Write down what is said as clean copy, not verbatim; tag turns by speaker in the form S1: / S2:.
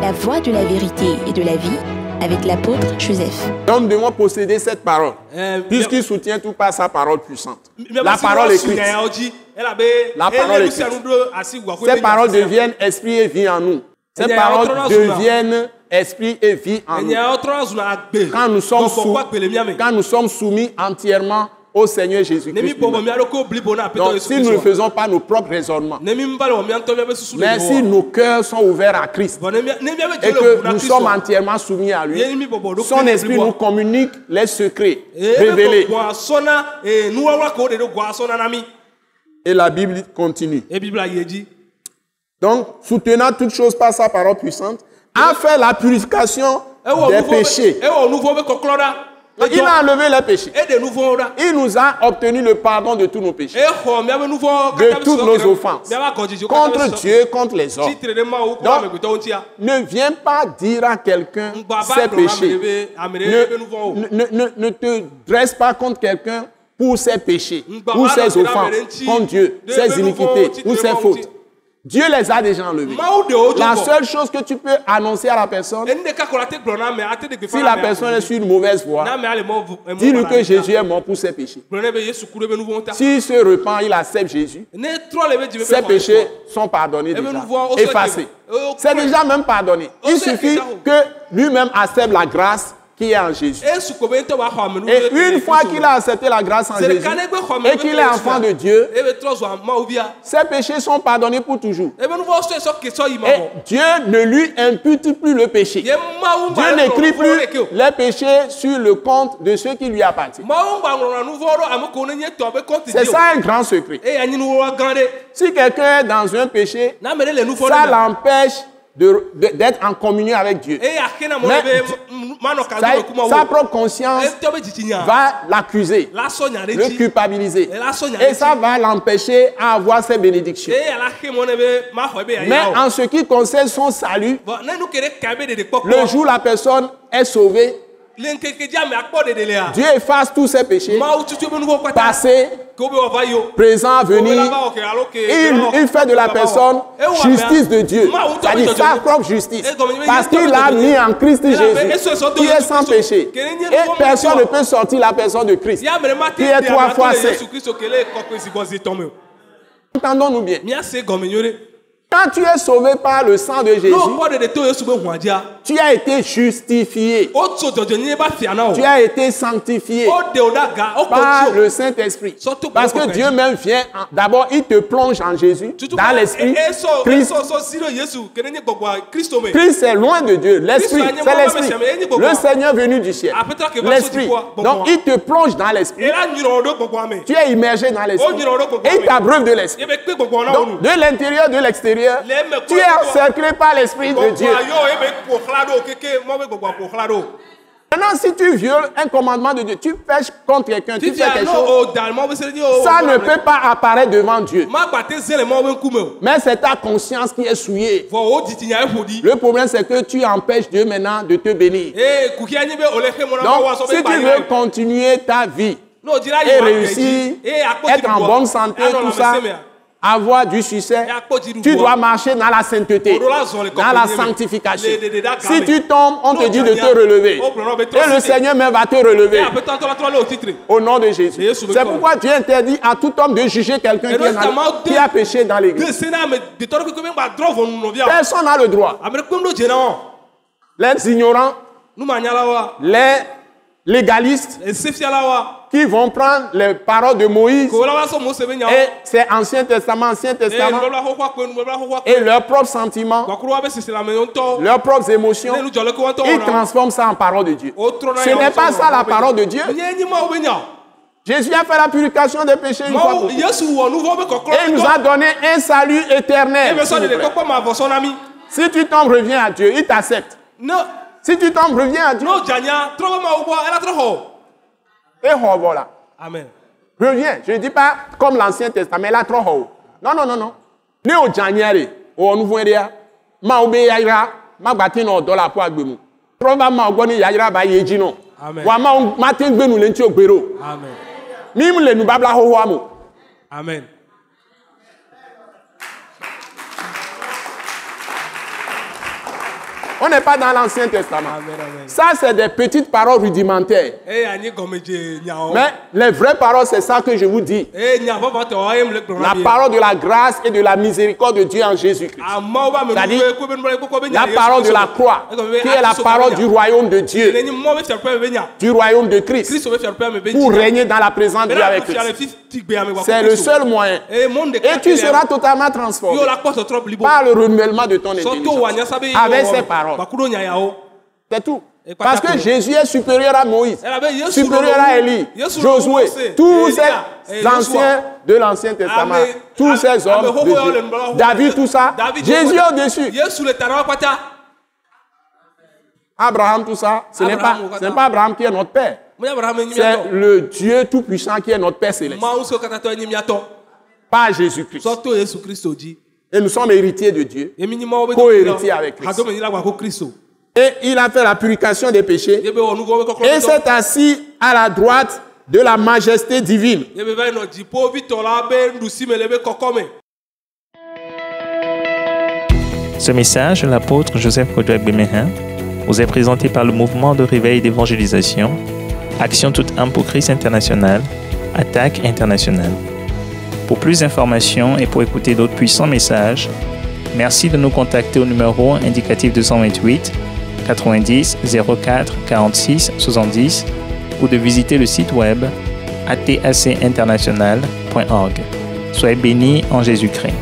S1: la voie de la vérité et de la vie avec l'apôtre Joseph.
S2: Donc nous devons posséder cette parole, puisqu'il soutient tout par sa parole puissante. La parole écrite. La parole écrite. Ces paroles deviennent esprit et vie en nous. Ces paroles deviennent esprit et vie en nous. Quand nous sommes soumis entièrement au Seigneur Jésus-Christ. Donc, si nous ne faisons pas nos propres raisonnements, mais si nos cœurs sont ouverts à Christ et que nous sommes entièrement soumis à lui, son esprit nous communique les secrets révélés. Et la Bible continue. Donc, soutenant toutes choses par sa parole puissante, a fait la purification des péchés. Il a enlevé les péchés. Il nous a obtenu le pardon de tous nos péchés, de toutes nos offenses, contre Dieu, contre les hommes. Donc, ne viens pas dire à quelqu'un ses péchés. Ne te dresse pas contre quelqu'un pour ses péchés, ou ses offenses, contre Dieu, ses iniquités, ou ses fautes. Dieu les a déjà enlevés. La seule chose que tu peux annoncer à la personne, si la personne est sur une mauvaise voie, dis-lui que Jésus est mort pour ses péchés. S'il se repent, il accepte Jésus, ses péchés sont pardonnés déjà, effacés. C'est déjà même pardonné. Il suffit que lui-même accepte la grâce qui est en Jésus. Et une fois qu'il a accepté la grâce en Jésus et qu'il est enfant de Dieu, ses péchés sont pardonnés pour toujours. Et Dieu ne lui impute plus le péché. Dieu n'écrit plus les péchés sur le compte de ceux qui lui appartiennent. C'est ça un grand secret. Si quelqu'un est dans un péché, ça l'empêche d'être en communion avec Dieu. Mais sa propre conscience va l'accuser, le culpabiliser. Et ça va l'empêcher à avoir ses bénédictions. Mais en ce qui concerne son salut, le jour où la personne est sauvée, Dieu efface tous ses péchés, passé, présent, venir. Il fait de la personne justice de Dieu, c'est-à-dire sa propre justice, parce qu'il a mis en Christ Jésus, qui est sans péché. Et personne ne peut sortir la personne de Christ, qui est 3 fois saint. Entendons-nous bien. Quand tu es sauvé par le sang de Jésus, tu as été justifié. Tu as été sanctifié par le Saint-Esprit. Parce que Dieu même vient, d'abord il te plonge en Jésus, dans l'Esprit. Christ est loin de Dieu. L'Esprit, c'est l'Esprit. Le Seigneur venu du ciel. L'Esprit. Donc il te plonge dans l'Esprit. Tu es immergé dans l'Esprit. Et il t'abreuve de l'Esprit. Donc de l'intérieur, de l'extérieur, tu es encerclé par l'Esprit de Dieu. Maintenant, si tu violes un commandement de Dieu, tu pèches contre quelqu'un, tu fais quelque chose, ça ne peut pas apparaître devant Dieu. Mais c'est ta conscience qui est souillée. Le problème, c'est que tu empêches Dieu maintenant de te bénir. Donc, si tu veux continuer ta vie et réussir, être en bonne santé, tout ça, avoir du succès, tu dois marcher dans la sainteté, dans la sanctification. Si tu tombes, on te dit de te relever. Et le Seigneur même va te relever. Au nom de Jésus. C'est pourquoi Dieu interdit à tout homme de juger quelqu'un qui a péché dans l'église. Personne n'a le droit. Les ignorants, les légalistes, qui vont prendre les paroles de Moïse, et c'est Ancien Testament, et leurs propres sentiments, leurs propres émotions, ils transforment ça en parole de Dieu. Ce n'est pas ça la parole de Dieu. Jésus a fait la purification des péchés une fois pour toutes. Et il nous a donné un salut éternel. Si tu tombes, reviens à Dieu, il t'accepte. Si tu tombes, reviens à Dieu. Et voilà.
S3: Amen.
S2: Reviens. Je ne dis pas comme l'Ancien Testament, là trop haut. Non. Ne o January, o nouveau ria, ma obe yaira, ma batino dollar po agbemu. Trova ma ogoni yaira ba yeji no. Wa ma tin gbenu le nti ogbero.
S3: Amen.
S2: Mim le nu babla ho ho amo.
S3: Amen.
S2: On n'est pas dans l'Ancien Testament. Ça, c'est des petites paroles rudimentaires. Mais les vraies paroles, c'est ça que je vous dis. La parole de la grâce et de la miséricorde de Dieu en Jésus-Christ. C'est-à-dire la parole de la croix, qui est la parole du royaume de Dieu, du royaume de Christ, pour régner dans la présence de Dieu avec Christ. C'est le seul moyen. Et tu seras totalement transformé par le renouvellement de ton intelligence avec ces paroles. C'est tout. Parce que Jésus est supérieur à Moïse, supérieur à Élie, Josué, tous ces anciens de l'Ancien Testament, tous ces hommes de Dieu, David, tout ça, Jésus est au-dessus. Abraham, tout ça, ce n'est pas Abraham qui est notre père. C'est le Dieu Tout-Puissant qui est notre Père Céleste. Pas Jésus-Christ. Et nous sommes héritiers de Dieu, co-héritiers avec Christ. Et il a fait la purification des péchés et s'est assis à la droite de la majesté divine.
S3: Ce message de l'apôtre Joseph Kodouak Bemehin vous est présenté par le mouvement de réveil d'évangélisation Action toute âme pour Christ international, Attaque internationale. Pour plus d'informations et pour écouter d'autres puissants messages, merci de nous contacter au numéro indicatif 228 90 04 46 70 ou de visiter le site web atacinternational.org. Soyez bénis en Jésus-Christ.